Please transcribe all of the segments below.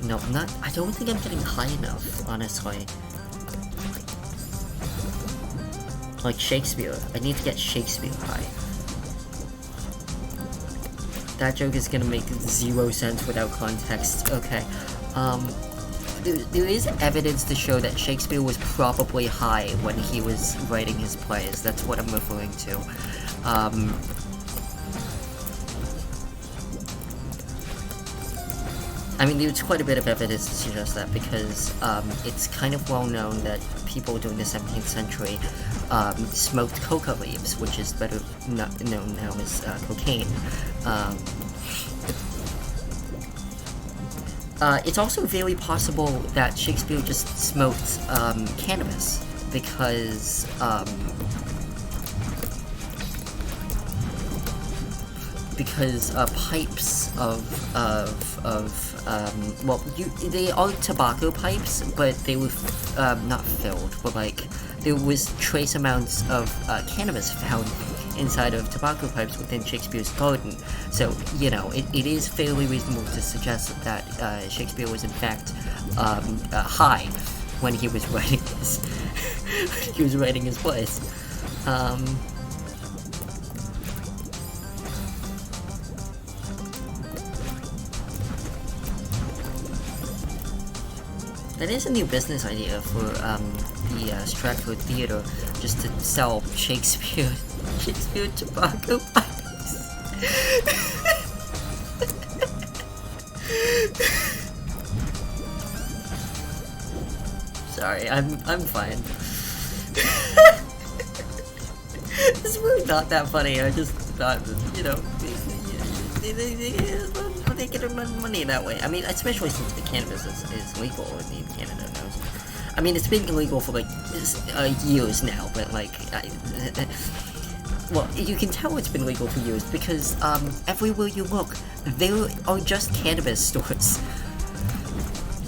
No, I'm not. I don't think I'm getting high enough, honestly. Like Shakespeare. I need to get Shakespeare high. That joke is gonna make 0 sense without context. Okay. There is evidence to show that Shakespeare was probably high when he was writing his plays. That's what I'm referring to. I mean, there's quite a bit of evidence to suggest that because it's kind of well known that people during the 17th century smoked coca leaves, which is better known now as cocaine. It's also very possible that Shakespeare just smoked cannabis because pipes well, they are tobacco pipes, but they were not filled, but like there was trace amounts of cannabis found inside of tobacco pipes within Shakespeare's garden. So, you know, it is fairly reasonable to suggest that Shakespeare was in fact high when he was writing his plays. That is a new business idea for the Stratford Theatre, just to sell Shakespeare tobacco pipes. Sorry, I'm fine. It's really not that funny. I just thought, you know, they get money that way. I mean, especially since the cannabis is legal in Canada now. I mean, it's been illegal for like years now, but like, well, you can tell it's been legal for years because everywhere you look, there are just cannabis stores.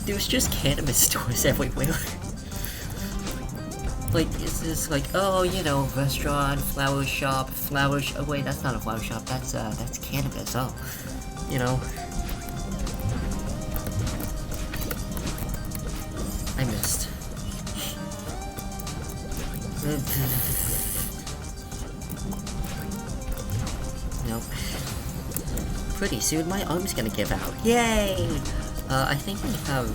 There's just cannabis stores everywhere. Like, it's just like, oh, you know, restaurant, flower shop, oh wait, that's not a flower shop, that's cannabis, oh, you know. I missed. Nope. Pretty soon my arm's gonna give out. Yay! I think we have,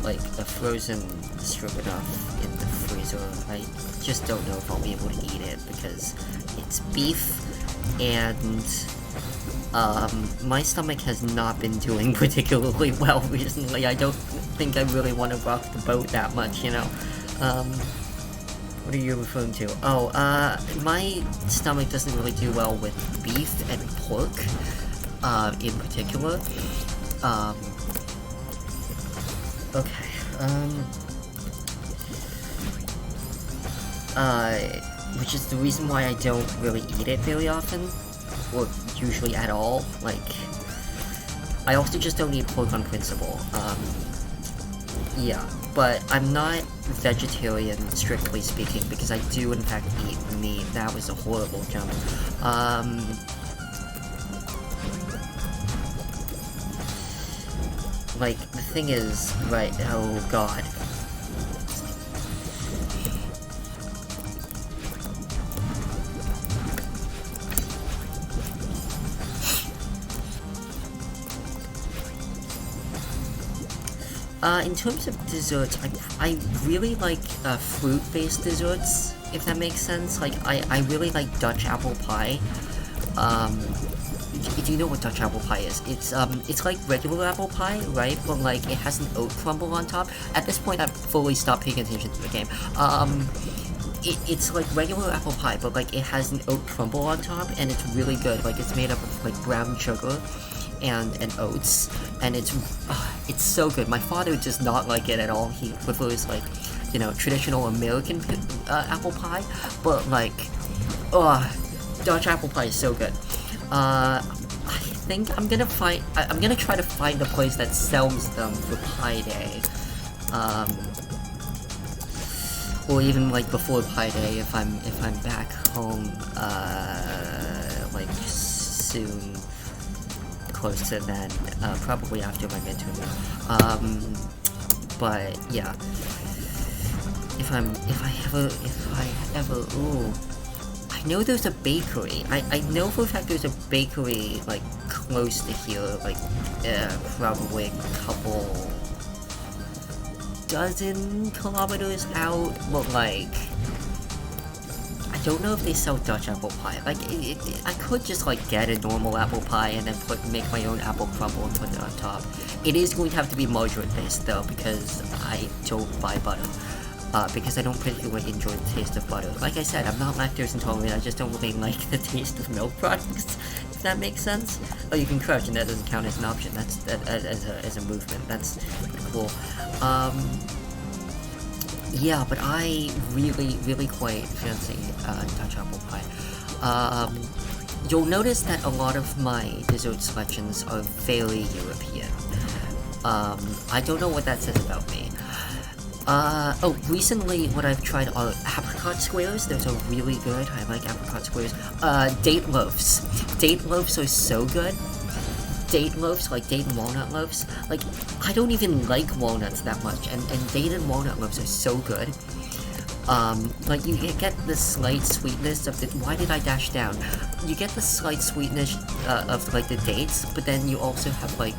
like, a frozen stroganoff in the freezer. I just don't know if I'll be able to eat it because it's beef, and my stomach has not been doing particularly well recently. I don't think I really want to rock the boat that much, you know? What are you referring to? Oh, my stomach doesn't really do well with beef and pork, in particular. Okay, which is the reason why I don't really eat it very often, or usually at all. Like, I also just don't eat pork on principle. Yeah, but I'm not vegetarian, strictly speaking, because I do in fact eat meat. That was a horrible jump. Like, the thing is, right, oh god. In terms of desserts, I really like, fruit-based desserts, if that makes sense. Like, I really like Dutch apple pie. Do you know what Dutch apple pie is? It's like regular apple pie, right? But, like, it has an oat crumble on top. At this point, I've fully stopped paying attention to the game. It's like regular apple pie, but, like, it has an oat crumble on top, and it's really good. Like, it's made up of, like, brown sugar and oats, and it's so good. My father does not like it at all. He prefers, like, you know, traditional American apple pie, but, like, Dutch apple pie is so good. I think I'm gonna try to find a place that sells them for Pi Day, or even like before Pi Day if I'm back home, like soon. close to then, probably after my midterm. But yeah, if I ever, ooh, I know there's a bakery. I know for a fact there's a bakery like close to here, like probably a couple dozen kilometers out, but like, I don't know if they sell Dutch apple pie. Like, I could just like get a normal apple pie and then make my own apple crumble and put it on top. It is going to have to be margarine based though, because I don't buy butter. Because I don't particularly enjoy the taste of butter. Like I said, I'm not lactose intolerant, I just don't really like the taste of milk products, if that makes sense. Oh, you can crush, and that doesn't count as an option. That's as a movement. That's pretty cool. Yeah, but I really quite fancy Dutch apple pie. You'll notice that a lot of my dessert selections are very European. I don't know what that says about me. Oh, recently what I've tried are Apricot Squares. Those are really good. I like Apricot Squares. Date Loaves. Date Loaves are so good. Date Loaves, like date and walnut loaves. Like, I don't even like walnuts that much, and date and walnut loaves are so good. Like, you get the slight sweetness of the— why did I dash down? You get the slight sweetness, of, like, the dates, but then you also have, like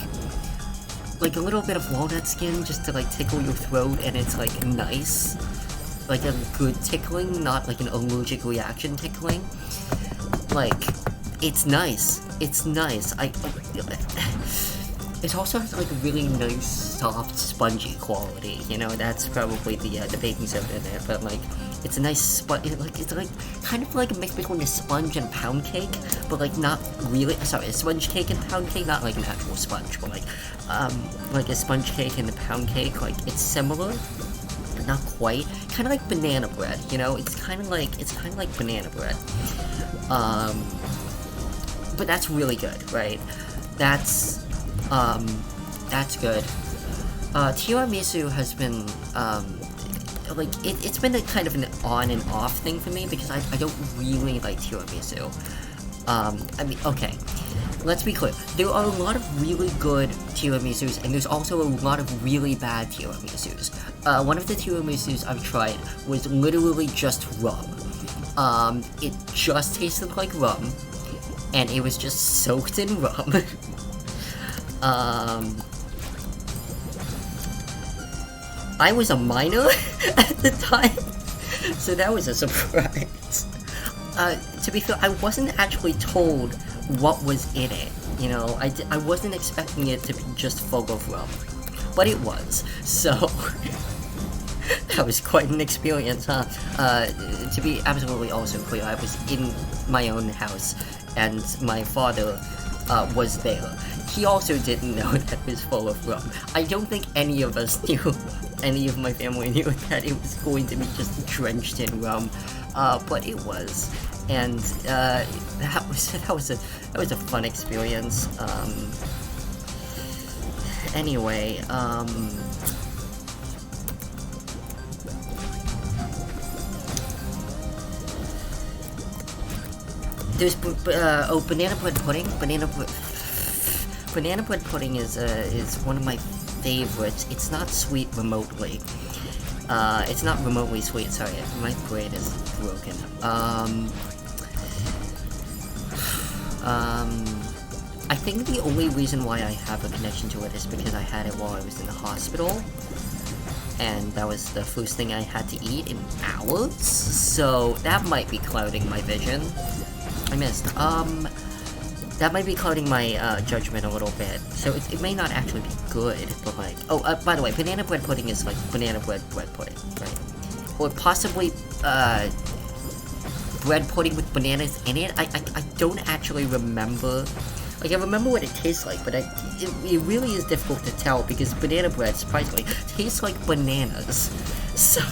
a little bit of walnut skin just to, like, tickle your throat, and it's, like, nice. Like, a good tickling, not, like, an allergic reaction tickling. Like, it's nice. It's nice. It also has, like, a really nice, soft, spongy quality, you know? That's probably the baking soda in there, but, like, it's a nice it's like, kind of like a mix between a sponge and pound cake, but, like, not really— sorry, a sponge cake and pound cake, not like an actual sponge, but, like a sponge cake and a pound cake, like, it's similar, but not quite. Kind of like banana bread, you know? It's kind of like banana bread. But that's really good, right? That's good. Tiramisu has been, like, it's been a kind of an on and off thing for me, because I don't really like tiramisu. I mean, okay, let's be clear. There are a lot of really good tiramisus, and there's also a lot of really bad tiramisus. One of the tiramisus I've tried was literally just rum. It just tasted like rum, and it was just soaked in rum. I was a minor at the time, so that was a surprise. To be fair, I wasn't actually told what was in it, you know? I wasn't expecting it to be just full of rum, but it was, so that was quite an experience, huh? To be absolutely also clear, I was in my own house, and my father was there. He also didn't know that it was full of rum. I don't think any of us knew, any of my family knew that it was going to be just drenched in rum, but it was, and that was a fun experience. Anyway, there's banana bread pudding. Banana bread pudding is one of my favorites. It's not sweet remotely. It's not remotely sweet. Sorry, my brain is broken. I think the only reason why I have a connection to it is because I had it while I was in the hospital, and that was the first thing I had to eat in hours. So that might be clouding my vision. I missed. That might be clouding my judgment a little bit, so it may not actually be good, but like— oh, by the way, banana bread pudding is like banana bread pudding, right? Or possibly, bread pudding with bananas in it? I don't actually remember. Like, I remember what it tastes like, but it really is difficult to tell, because banana bread, surprisingly, tastes like bananas. So,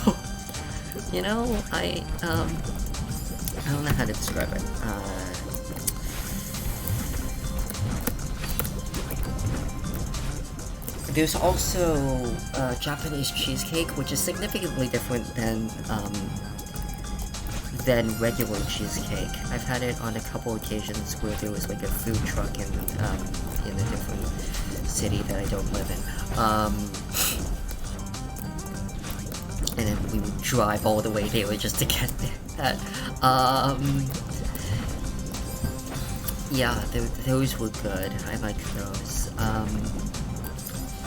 you know, I don't know how to describe it. There's also Japanese cheesecake, which is significantly different than than regular cheesecake. I've had it on a couple occasions where there was like a food truck in a different city that I don't live in. And then we would drive all the way there just to get that. Yeah, those were good. I like those.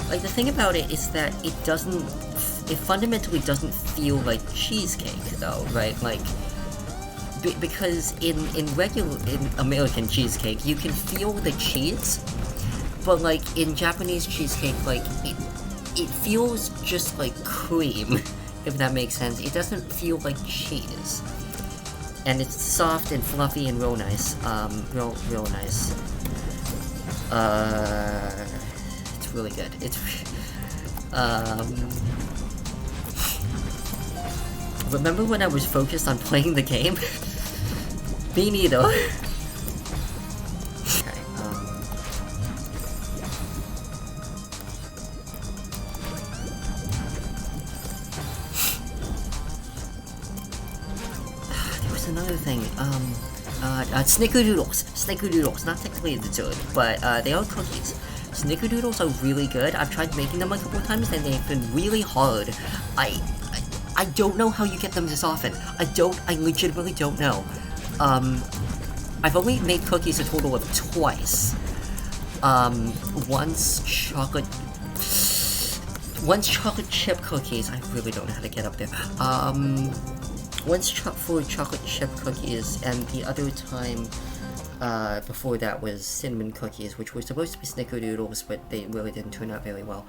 Like, the thing about it is that it fundamentally doesn't feel like cheesecake, though, right? Like, because in American cheesecake, you can feel the cheese, but, like, in Japanese cheesecake, like, it feels just like cream, if that makes sense. It doesn't feel like cheese. And it's soft and fluffy and real nice. Real nice. It's really good. It's, remember when I was focused on playing the game? Me neither. Okay, there was another thing, Snickerdoodles, not technically a dessert, but, they are cookies. Snickerdoodles are really good. I've tried making them a couple of times and they've been really hard. I don't know how you get them this often. I legitimately don't know. I've only made cookies a total of twice. Once chocolate chip cookies. I really don't know how to get up there. Once for chocolate chip cookies, and the other time before that was cinnamon cookies, which were supposed to be Snickerdoodles, but they really didn't turn out very well.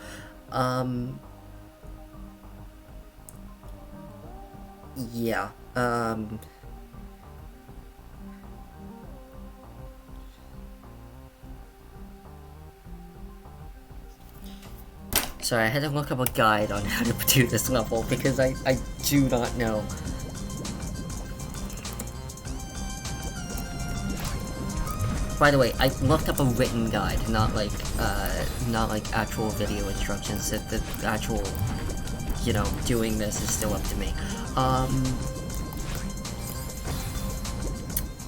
Yeah, sorry, I had to look up a guide on how to do this level, because I do not know. By the way, I looked up a written guide, not like actual video instructions. That the actual, you know, doing this is still up to me.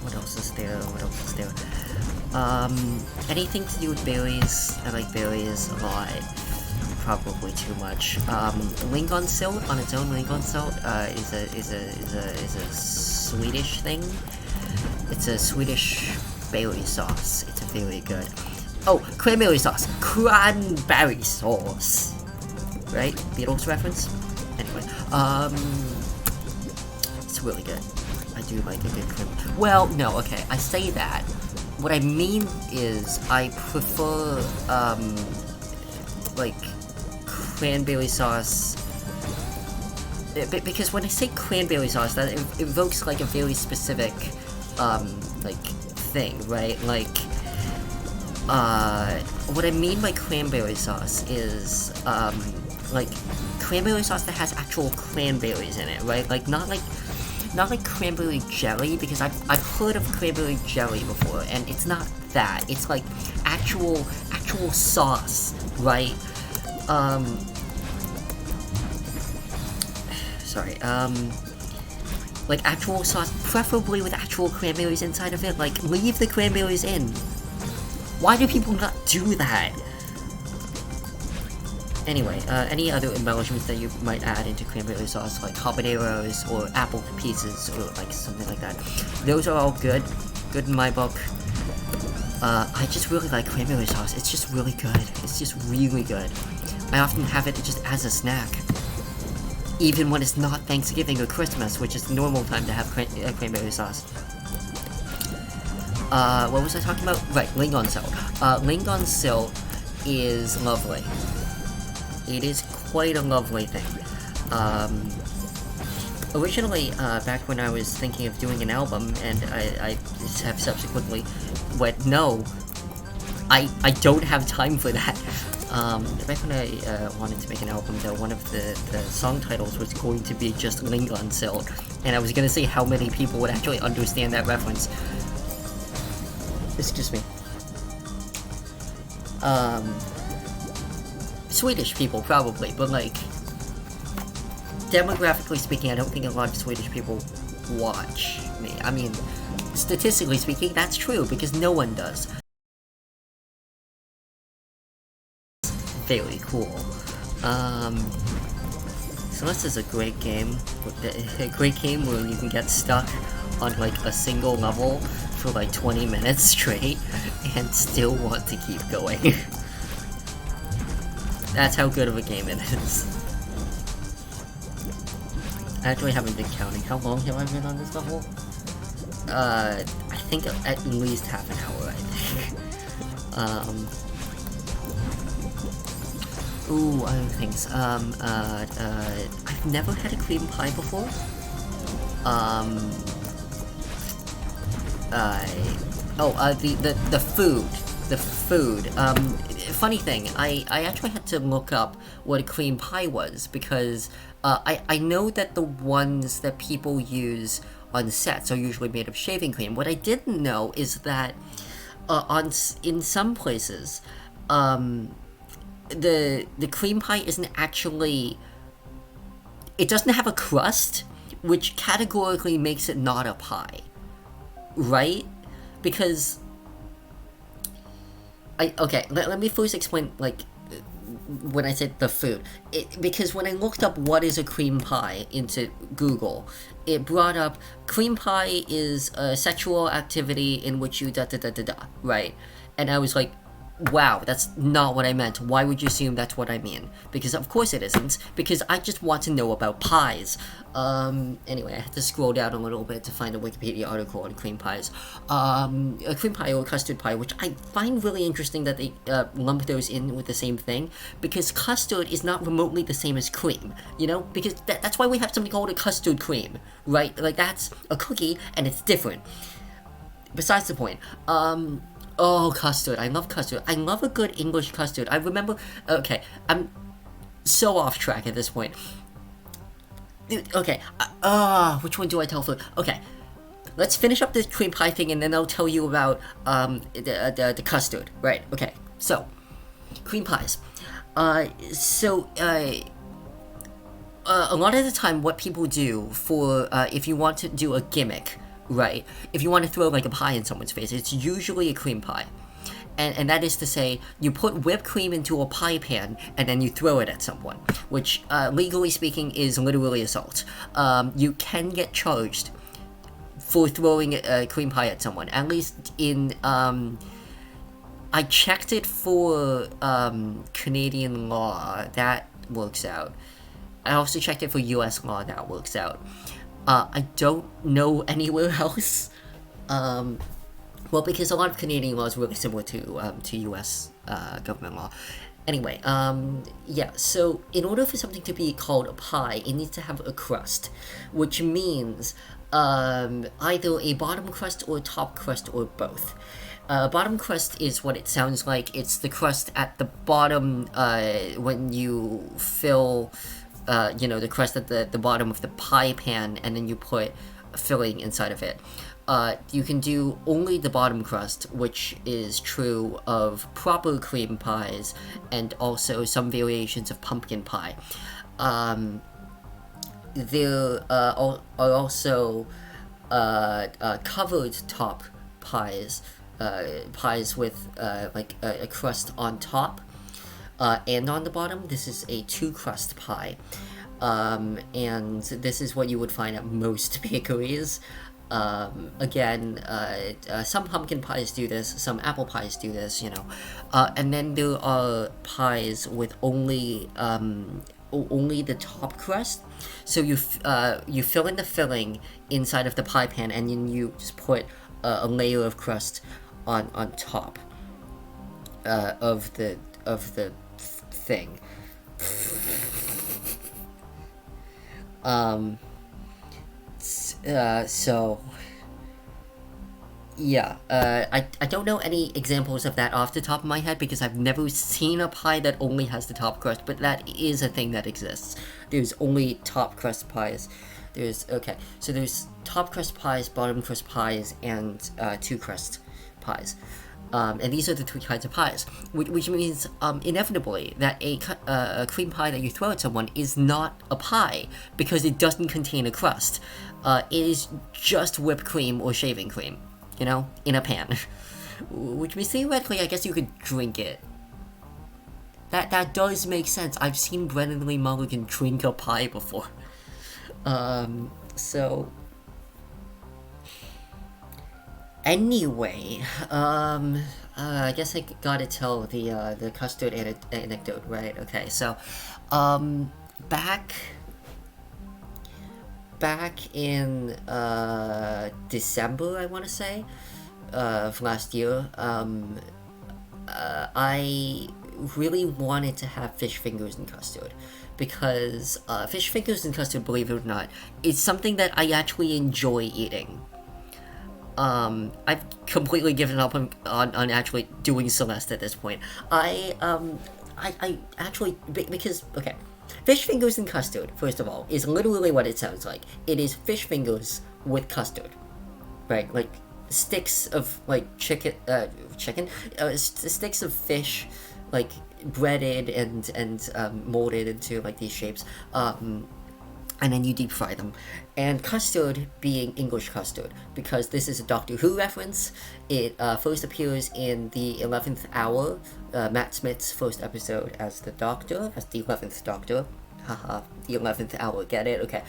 What else is there? Anything to do with berries? I like berries a lot. Probably too much. Lingonsylt on its own. Lingonsylt is a Swedish thing. It's a Swedish berry sauce. It's very good. Oh, cranberry sauce. Cranberry sauce. Right? Beatles reference? Anyway, it's really good. I do like a good cranberry. Well, no, okay, I say that. What I mean is, I prefer, like, cranberry sauce. Because when I say cranberry sauce, that evokes, like, a very specific, like, thing, right? Like, what I mean by cranberry sauce is, like, cranberry sauce that has actual cranberries in it, right? Like, not like cranberry jelly, because I've heard of cranberry jelly before, and it's not that. It's like actual sauce, right? Sorry, like actual sauce, preferably with actual cranberries inside of it. Like, leave the cranberries in. Why do people not do that? Anyway, any other embellishments that you might add into cranberry sauce, like habaneros or apple pieces or like something like that, those are all good in my book. I just really like cranberry sauce. It's just really good. It's just really good. I often have it just as a snack, even when it's not Thanksgiving or Christmas, which is the normal time to have cranberry sauce. What was I talking about? Right, Lingonsylt. Lingonsylt is lovely. It is quite a lovely thing. Originally, back when I was thinking of doing an album, and I have subsequently went, no, I don't have time for that. Back when I wanted to make an album, though, one of the song titles was going to be just Lingonsylt, and I was gonna see how many people would actually understand that reference. Excuse me. Swedish people, probably, but like, demographically speaking, I don't think a lot of Swedish people watch me. I mean, statistically speaking, that's true, because no one does. Very cool. So this is a great game. A great game where you can get stuck on like a single level for like 20 minutes straight and still want to keep going. That's how good of a game it is. I actually haven't been counting. How long have I been on this level? I think at least half an hour, I think. Ooh, other things. I've never had a cream pie before. The food. The food. Funny thing, I actually had to look up what a cream pie was, because I know that the ones that people use on sets are usually made of shaving cream. What I didn't know is that in some places, the cream pie isn't actually, it doesn't have a crust, which categorically makes it not a pie, right? Because let me first explain, like, when I said the food, because when I looked up what is a cream pie into Google, it brought up cream pie is a sexual activity in which you right? And I was like, wow, that's not what I meant. Why would you assume that's what I mean? Because of course it isn't, because I just want to know about pies. Anyway, I had to scroll down a little bit to find a Wikipedia article on cream pies. A cream pie or custard pie, which I find really interesting that they lump those in with the same thing, because custard is not remotely the same as cream, you know? Because that's why we have something called a custard cream, right? Like, that's a cookie, and it's different. Besides the point, oh, custard. I love custard. I love a good English custard. I remember... Okay, I'm so off track at this point. Okay, which one do I tell first? Okay, let's finish up this cream pie thing, and then I'll tell you about the custard. Right, okay. So, cream pies. A lot of the time, what people do for... if you want to do a gimmick... Right, if you want to throw like a pie in someone's face, it's usually a cream pie. And that is to say, you put whipped cream into a pie pan and then you throw it at someone, which legally speaking is literally assault. You can get charged for throwing a cream pie at someone, at least in... I checked it for Canadian law, that works out. I also checked it for US law, that works out. I don't know anywhere else. Well, because a lot of Canadian law is really similar to US government law. Anyway, yeah, so in order for something to be called a pie, it needs to have a crust, which means either a bottom crust or a top crust or both. Bottom crust is what it sounds like. It's the crust at the bottom when you fill... the crust at the bottom of the pie pan, and then you put filling inside of it. You can do only the bottom crust, which is true of proper cream pies, and also some variations of pumpkin pie. There are also covered top pies, pies with like a crust on top. And on the bottom, this is a two-crust pie. And this is what you would find at most bakeries. Again, some pumpkin pies do this, some apple pies do this, you know. And then there are pies with only the top crust. So you fill in the filling inside of the pie pan, and then you just put a layer of crust on top of the thing. So yeah, I don't know any examples of that off the top of my head, because I've never seen a pie that only has the top crust, but that is a thing that exists. There's only top crust pies. There's top crust pies, bottom crust pies, and two crust pies. And these are the two kinds of pies, which means inevitably that a cream pie that you throw at someone is not a pie because it doesn't contain a crust. It is just whipped cream or shaving cream, in a pan. Which means theoretically, I guess you could drink it. That does make sense. I've seen Brennan Lee Mulligan drink a pie before. So... Anyway, I guess I gotta tell the custard anecdote, right? Okay, so, back in, December, I want to say, of last year, I really wanted to have fish fingers and custard, because, fish fingers and custard, believe it or not, is something that I actually enjoy eating. I've completely given up on actually doing Celeste at this point. I actually, because, okay, fish fingers and custard, first of all, is literally what it sounds like. It is fish fingers with custard, right? Like, sticks of, like, sticks of fish, like, breaded and molded into, like, these shapes, and then you deep fry them. And custard being English custard, because this is a Doctor Who reference. It first appears in the 11th Hour, Matt Smith's first episode as the Doctor, as the 11th Doctor. Haha, the 11th Hour, get it? Okay.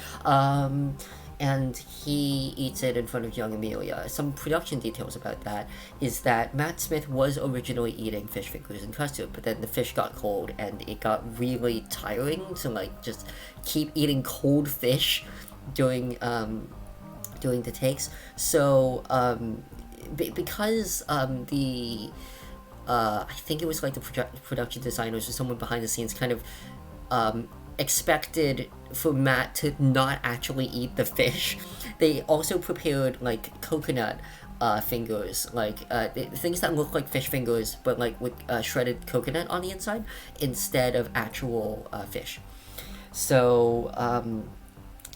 And he eats it in front of young Amelia. Some production details about that is that Matt Smith was originally eating fish fingers and custard, but then the fish got cold and it got really tiring to, like, just keep eating cold fish during the takes. So because the I think it was like the production designers or someone behind the scenes kind of expected for Matt to not actually eat the fish, they also prepared, like, coconut fingers, like things that look like fish fingers but, like, with shredded coconut on the inside instead of actual fish. So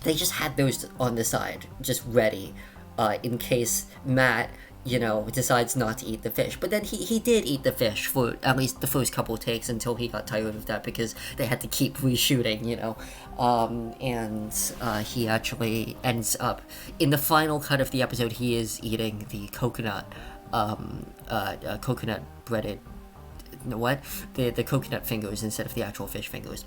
they just had those on the side, just ready, in case Matt, decides not to eat the fish. But then he did eat the fish for at least the first couple takes until he got tired of that because they had to keep reshooting, and he actually ends up, in the final cut of the episode, he is eating the coconut, coconut breaded, the coconut fingers instead of the actual fish fingers.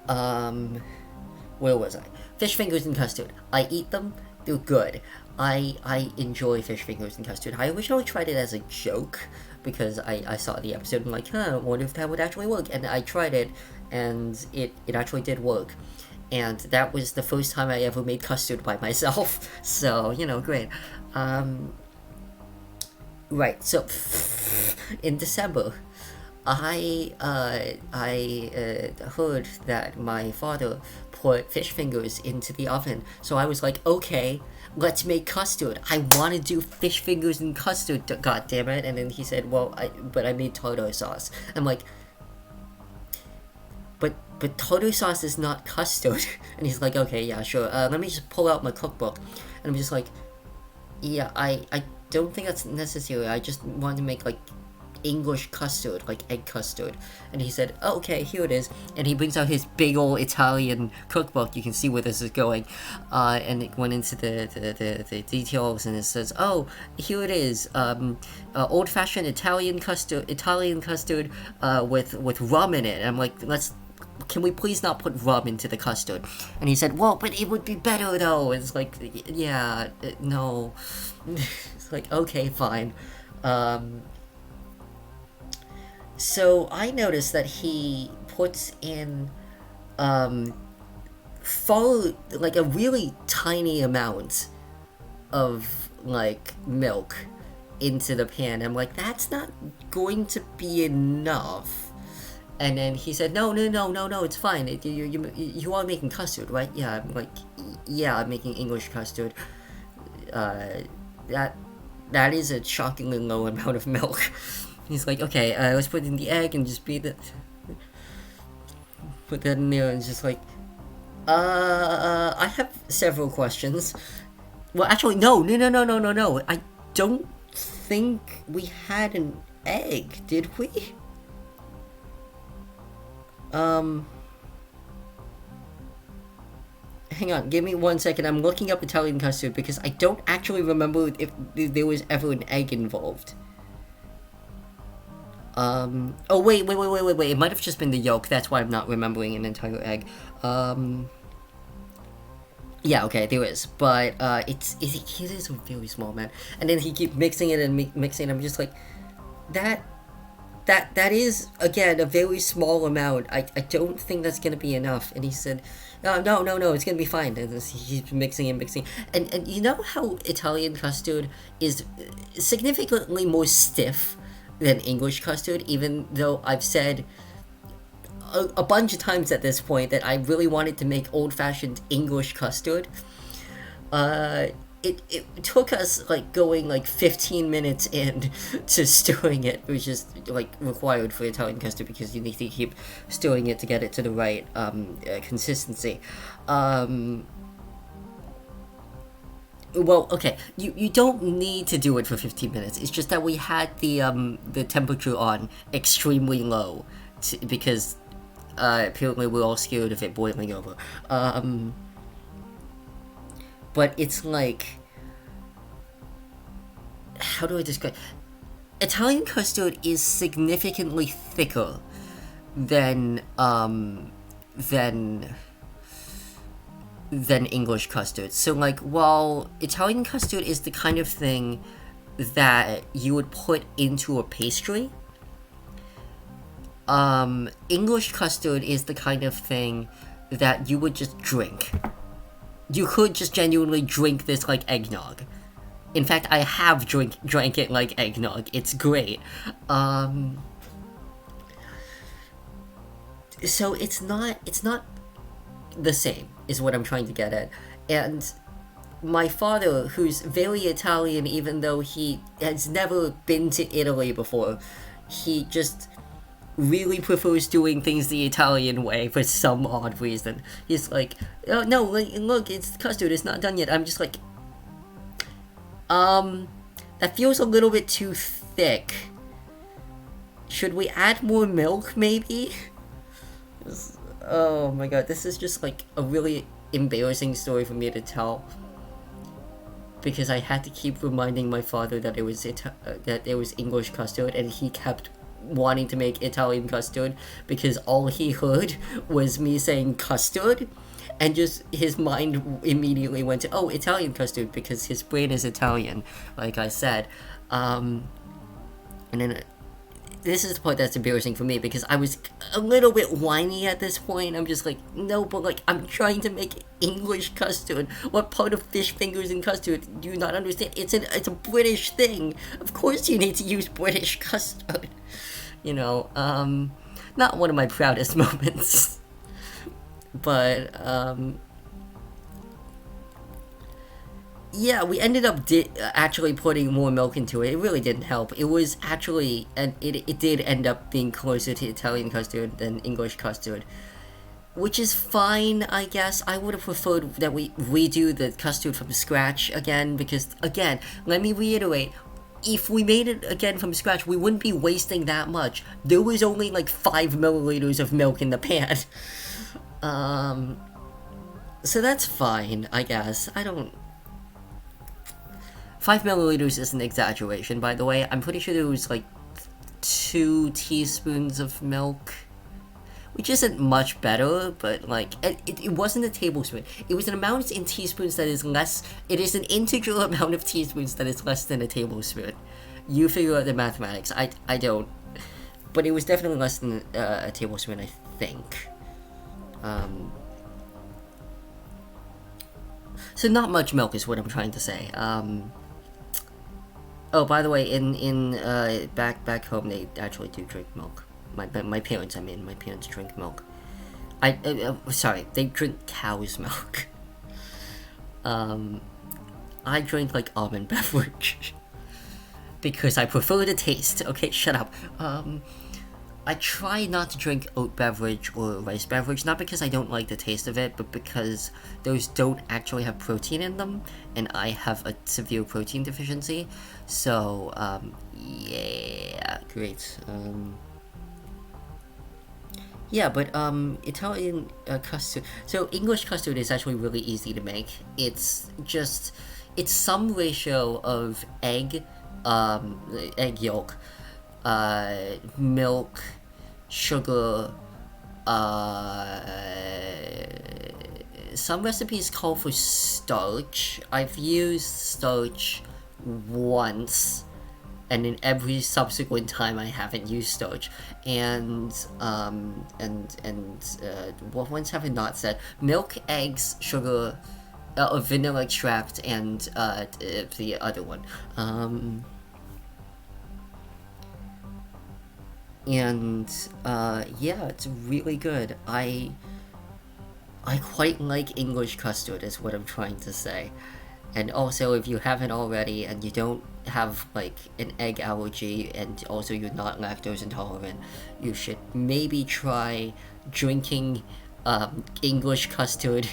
Where was I? Fish fingers and custard. I eat them. They're good. I enjoy fish fingers and custard. I originally tried it as a joke because I saw the episode and I'm like, I wonder if that would actually work. And I tried it, and it actually did work. And that was the first time I ever made custard by myself. So, great. Right, so in December, I heard that my father put fish fingers into the oven, so I was like, okay, let's make custard. I want to do fish fingers and custard, god damn it. And then he said, well, but I made tartar sauce. I'm like, but tartar sauce is not custard. And he's like, okay, yeah, sure, let me just pull out my cookbook. And I'm just like, yeah, I don't think that's necessary. I just want to make, like, English custard, like egg custard. And he said, oh, okay, here it is. And he brings out his big old Italian cookbook. You can see where this is going. And it went into the details, and it says, oh, here it is, old-fashioned Italian custard with rum in it. And I'm like, can we please not put rum into the custard? And he said, well, but it would be better though. And it's like, yeah, no. It's like, okay, fine. So I noticed that he puts in like a really tiny amount of, like, milk into the pan. I'm like, that's not going to be enough. And then he said, no, it's fine. You are making custard, right? Yeah. I'm like, yeah, I'm making English custard. That is a shockingly low amount of milk. He's like, okay, let's put in the egg and just beat it. Put that in there, and just like, I have several questions. Well, actually, no. I don't think we had an egg, did we? Hang on, give me 1 second. I'm looking up Italian custard because I don't actually remember if there was ever an egg involved. Oh, wait. It might have just been the yolk. That's why I'm not remembering an entire egg. Yeah, okay, there is. But, it is a very small amount. And then he keeps mixing it and mixing it. I'm just like, that is, again, a very small amount. I don't think that's gonna be enough. And he said, no, it's gonna be fine. And he's mixing. And you know how Italian custard is significantly more stiff than English custard, even though I've said a bunch of times at this point that I really wanted to make old-fashioned English custard. It took us, like, going, like, 15 minutes in to stirring it, which is, like, required for Italian custard because you need to keep stirring it to get it to the right, consistency. Well, okay, you don't need to do it for 15 minutes. It's just that we had the temperature on extremely low because, apparently we're all scared of it boiling over. But it's like, how do I describe? Italian custard is significantly thicker than English custard. So, like, while Italian custard is the kind of thing that you would put into a pastry, English custard is the kind of thing that you would just drink. You could just genuinely drink this like eggnog. In fact, I have drank it like eggnog. It's great. So it's not the same, is what I'm trying to get at. And my father, who's very Italian, even though he has never been to Italy before, he just really prefers doing things the Italian way for some odd reason. He's like, oh no, look, it's custard, it's not done yet. I'm just like, that feels a little bit too thick. Should we add more milk, maybe? Oh my god, this is just like a really embarrassing story for me to tell. Because I had to keep reminding my father that it was English custard, and he kept wanting to make Italian custard because all he heard was me saying custard, and just his mind immediately went to, oh, Italian custard, because his brain is Italian, like I said. And then this is the part that's embarrassing for me, because I was a little bit whiny at this point. I'm just like, no, but like, I'm trying to make English custard. What part of fish fingers and custard do you not understand? It's a British thing. Of course you need to use British custard. You know, not one of my proudest moments. But, yeah, we ended up actually putting more milk into it. It really didn't help. It was actually, and it did end up being closer to Italian custard than English custard, which is fine, I guess. I would have preferred that we redo the custard from scratch again, because, again, let me reiterate, if we made it again from scratch, we wouldn't be wasting that much. There was only like 5 milliliters of milk in the pan. So that's fine, I guess. 5 milliliters is an exaggeration, by the way. I'm pretty sure there was like 2 teaspoons of milk, which isn't much better, but like, it wasn't a tablespoon. It was an amount in teaspoons that is less, it is an integer amount of teaspoons that is less than a tablespoon. You figure out the mathematics, I don't. But it was definitely less than a tablespoon, I think. So not much milk is what I'm trying to say. Oh, by the way, in back home, they actually do drink milk. My parents, my parents drink milk. Sorry, they drink cow's milk. I drink, like, almond beverage. Because I prefer the taste. Okay, shut up. I try not to drink oat beverage or rice beverage, not because I don't like the taste of it, but because those don't actually have protein in them, and I have a severe protein deficiency. So, yeah, great. Yeah, but Italian custard. So English custard is actually really easy to make. It's some ratio of egg yolk, milk, sugar. Some recipes call for starch. I've used starch once, and in every subsequent time I haven't used starch. And what ones have I not said? Milk, eggs, sugar, vanilla extract, and the other one. Yeah, it's really good. I quite like English custard, is what I'm trying to say. And also, if you haven't already, and you don't have like an egg allergy, and also you're not lactose intolerant, you should maybe try drinking English custard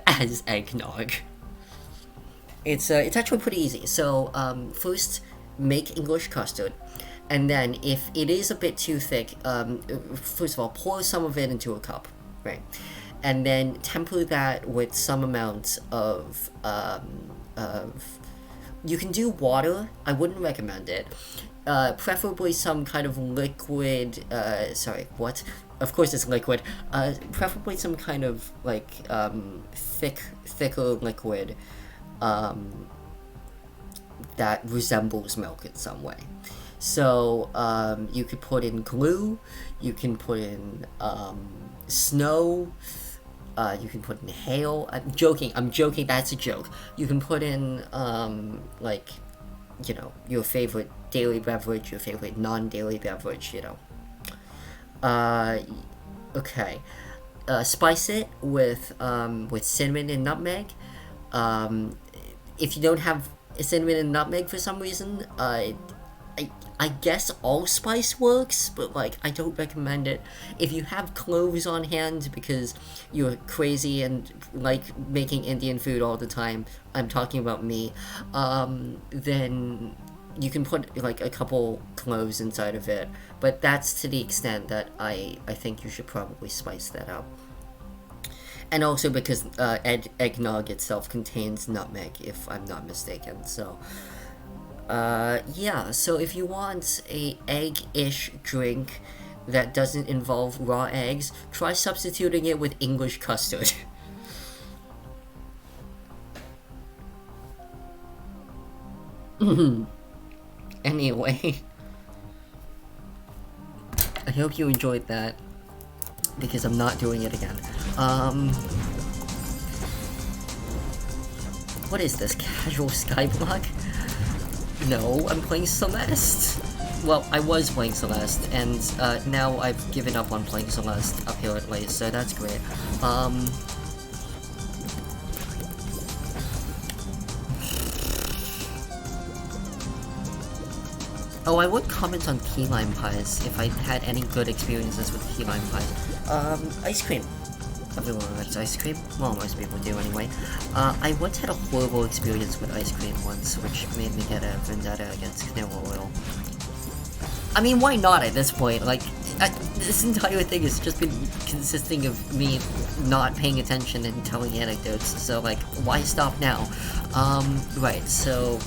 as eggnog. It's actually pretty easy. So first, make English custard, and then if it is a bit too thick, first of all, pour some of it into a cup, right? And then temper that with some amount of you can do water. I wouldn't recommend it. Preferably some kind of liquid. Sorry, what? Of course it's liquid. Preferably some kind of like thicker liquid that resembles milk in some way. So you could put in glue. You can put in snow. You can put in hail. I'm joking, that's a joke. You can put in, like, you know, your favorite daily beverage, your favorite non-daily beverage, you know. Okay. Spice it with cinnamon and nutmeg. If you don't have cinnamon and nutmeg for some reason, I guess allspice works, but like I don't recommend it. If you have cloves on hand because you're crazy and like making Indian food all the time, I'm talking about me, then you can put like a couple cloves inside of it, but that's to the extent that I think you should probably spice that up. And also because eggnog itself contains nutmeg, if I'm not mistaken, so... yeah, so if you want a egg-ish drink that doesn't involve raw eggs, try substituting it with English custard. Anyway, I hope you enjoyed that, because I'm not doing it again. What is this, casual Skyblock? No, I'm playing Celeste. Well, I was playing Celeste, and now I've given up on playing Celeste, apparently, so that's great. Oh, I would comment on key lime pies if I had any good experiences with key lime pies. Ice cream. Everyone likes ice cream. Well, most people do anyway. I once had a horrible experience with ice cream once, which made me get a vendetta against canola oil. I mean, why not at this point? Like, this entire thing has just been consisting of me not paying attention and telling anecdotes, so, like, why stop now? Right, so...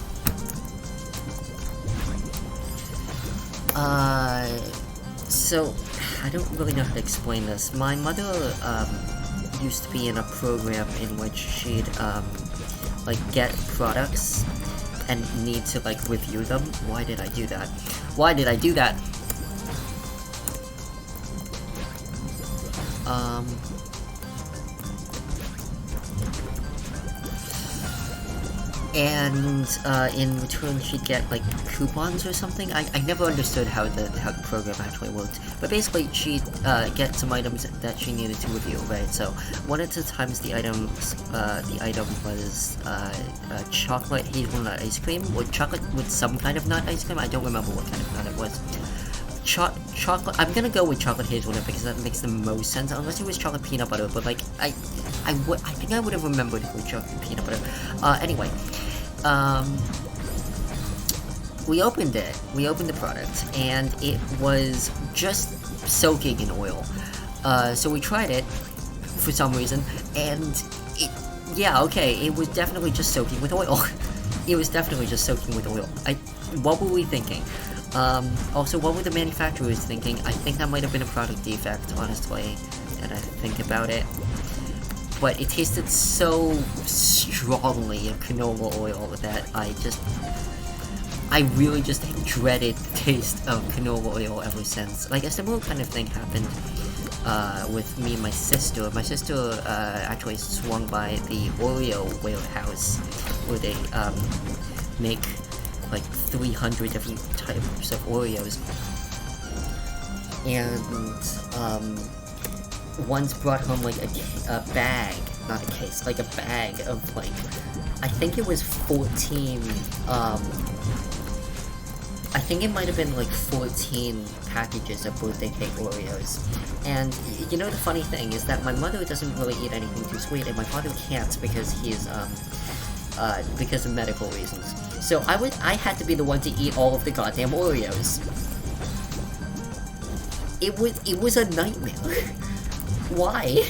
So, I don't really know how to explain this. My mother, used to be in a program in which she'd, like, get products and need to, like, review them. Why did I do that? Why did I do that? And in return she'd get like coupons or something. I never understood how the program actually worked, but basically she'd get some items that she needed to review, right? So one of the times the item was chocolate hazelnut ice cream, or chocolate with some kind of nut ice cream. I don't remember what kind of nut it was. chocolate. I'm gonna go with chocolate hazelnut because that makes the most sense. Unless it was chocolate peanut butter, but like I think I would have remembered it with chocolate peanut butter. Anyway, we opened it. We opened the product, and it was just soaking in oil. So we tried it for some reason, and it was definitely just soaking with oil. It was definitely just soaking with oil. What were we thinking? Also, what were the manufacturers thinking? I think that might have been a product defect, honestly, and I think about it. But it tasted so strongly of canola oil that I really just dreaded the taste of canola oil ever since. Like, a similar kind of thing happened with me and my sister. My sister actually swung by the Oreo warehouse, where they make like 300 different types of Oreos, and once brought home like a bag, not a case, like a bag of like, I think it was 14, I think it might have been like 14 packages of birthday cake Oreos. And you know, the funny thing is that my mother doesn't really eat anything too sweet, and my father can't because he's because of medical reasons. So I had to be the one to eat all of the goddamn Oreos. It was a nightmare. Why?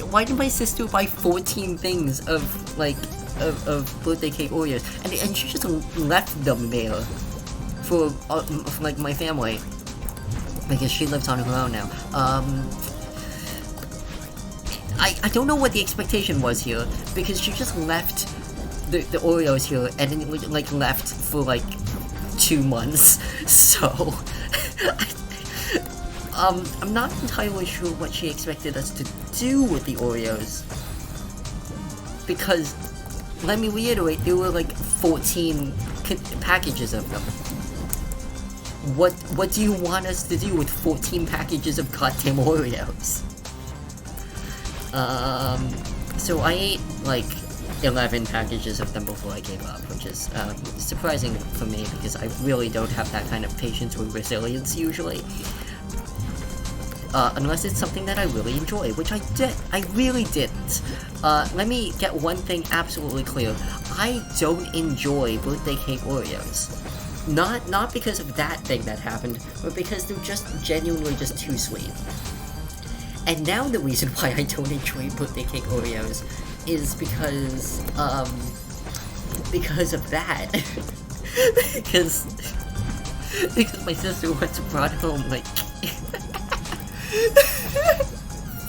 Why did my sister buy 14 things of like of birthday cake Oreos, and she just left them there for like my family, because she lives on her own now. I don't know what the expectation was here, because she just left the Oreos here, and then it like left for like 2 months. So I'm not entirely sure what she expected us to do with the Oreos, because let me reiterate, there were like 14 packages of them. What do you want us to do with 14 packages of goddamn Oreos? So I ate like 11 packages of them before I gave up, which is surprising for me, because I really don't have that kind of patience or resilience usually. Unless it's something that I really enjoy, which I really didn't. Let me get one thing absolutely clear. I don't enjoy birthday cake Oreos. Not because of that thing that happened, but because they're just genuinely just too sweet. And now the reason why I don't enjoy birthday cake Oreos is because of that. because my sister once brought home like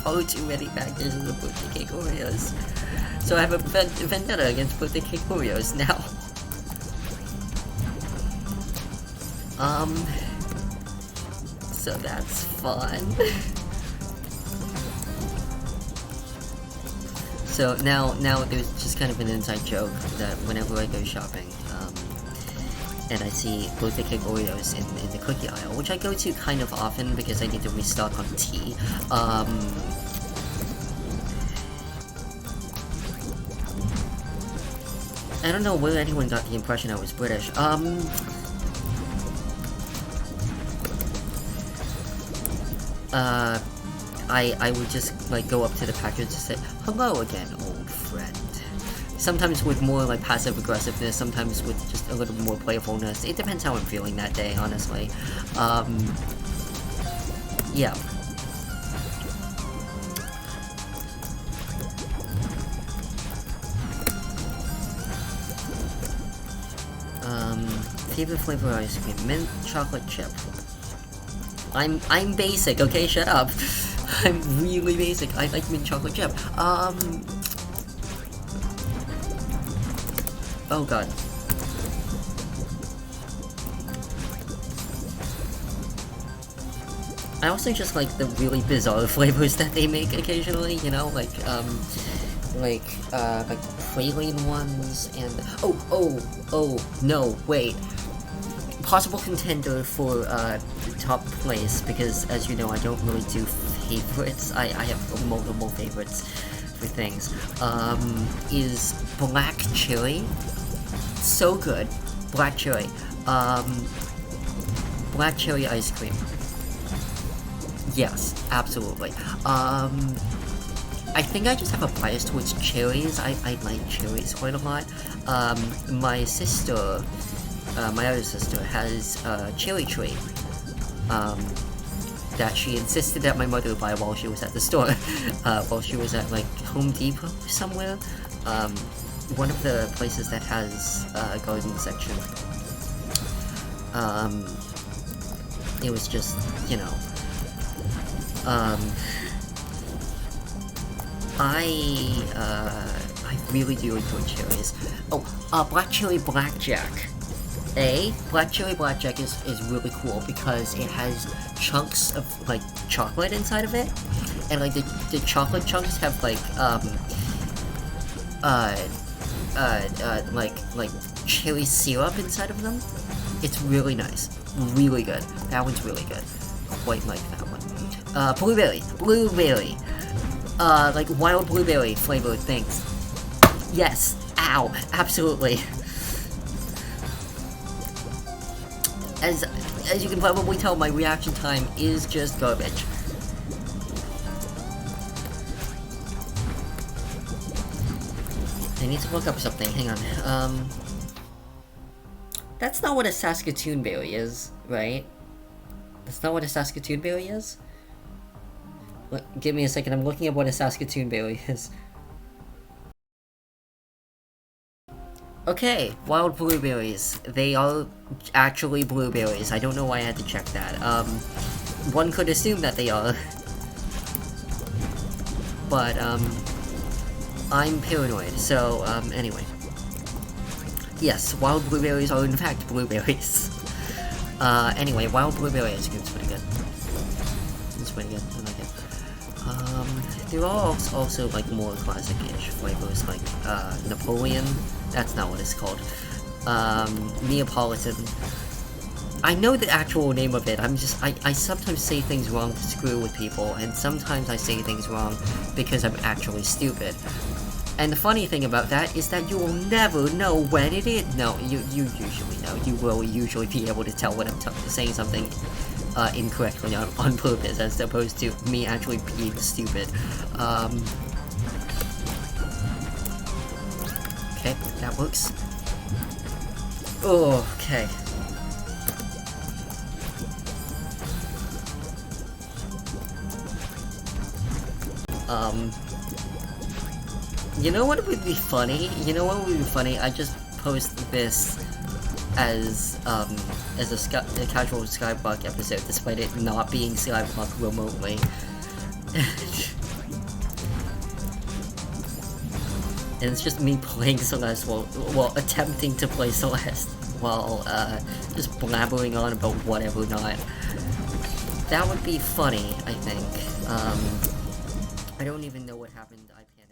far too many packages of birthday cake Oreos. So I have a vendetta against birthday cake Oreos now. So that's fun. So now there's just kind of an inside joke that whenever I go shopping, and I see birthday cake Oreos in the cookie aisle, which I go to kind of often because I need to restock on tea. I don't know where anyone got the impression I was British. I would just like go up to the package and say, "Hello again, old friend." Sometimes with more like passive aggressiveness, sometimes with just a little more playfulness. It depends how I'm feeling that day, honestly. Yeah. Favorite flavor ice cream: mint chocolate chip. I'm basic, okay? Shut up. I'm really basic. I like mint chocolate chip. Oh god. I also just like the really bizarre flavors that they make occasionally, you know, like praline ones, and oh no, wait. Possible contender for top place, because as you know, I don't really do favorites. I have multiple favorites for things. Is black chili. So good. Black chili. black cherry ice cream. Yes, absolutely. I think I just have a bias towards cherries. I like cherries quite a lot. My sister, my other sister, has a cherry tree that she insisted that my mother buy while she was at the store, while she was at like Home Depot somewhere. One of the places that has a garden section. It was just, you know, I really do enjoy cherries. Oh, black cherry blackjack. Black cherry blackjack is really cool because it has chunks of like chocolate inside of it, and like the chocolate chunks have like like cherry syrup inside of them. It's really nice, really good. That one's really good. Quite like that one. Blueberry, like wild blueberry flavored things. Yes, ow, absolutely. As you can probably tell, my reaction time is just garbage. I need to look up something, hang on. That's not what a Saskatoon berry is, right? That's not what a Saskatoon berry is? Give me a second, I'm looking at what a Saskatoon berry is. Okay, wild blueberries. They are actually blueberries. I don't know why I had to check that. One could assume that they are. But, I'm paranoid, so, anyway. Yes, wild blueberries are in fact blueberries. Anyway, wild blueberry ice cream's pretty good. It's pretty good, I like it. There are also, like, more classic-ish flavors, like, Napoleon. That's not what it's called. Neapolitan. I know the actual name of it, I sometimes say things wrong to screw with people, and sometimes I say things wrong because I'm actually stupid. And the funny thing about that is that you will never know when it is. No, you usually know. You will usually be able to tell when I'm saying something incorrectly on purpose, as opposed to me actually being stupid. Okay, that works. Oh, okay. You know what would be funny? I just post this as a casual Skyblock episode, despite it not being Skyblock remotely. And it's just me playing Celeste while attempting to play Celeste while just blabbering on about whatever not. That would be funny, I think. I don't even know what happened. I panicked.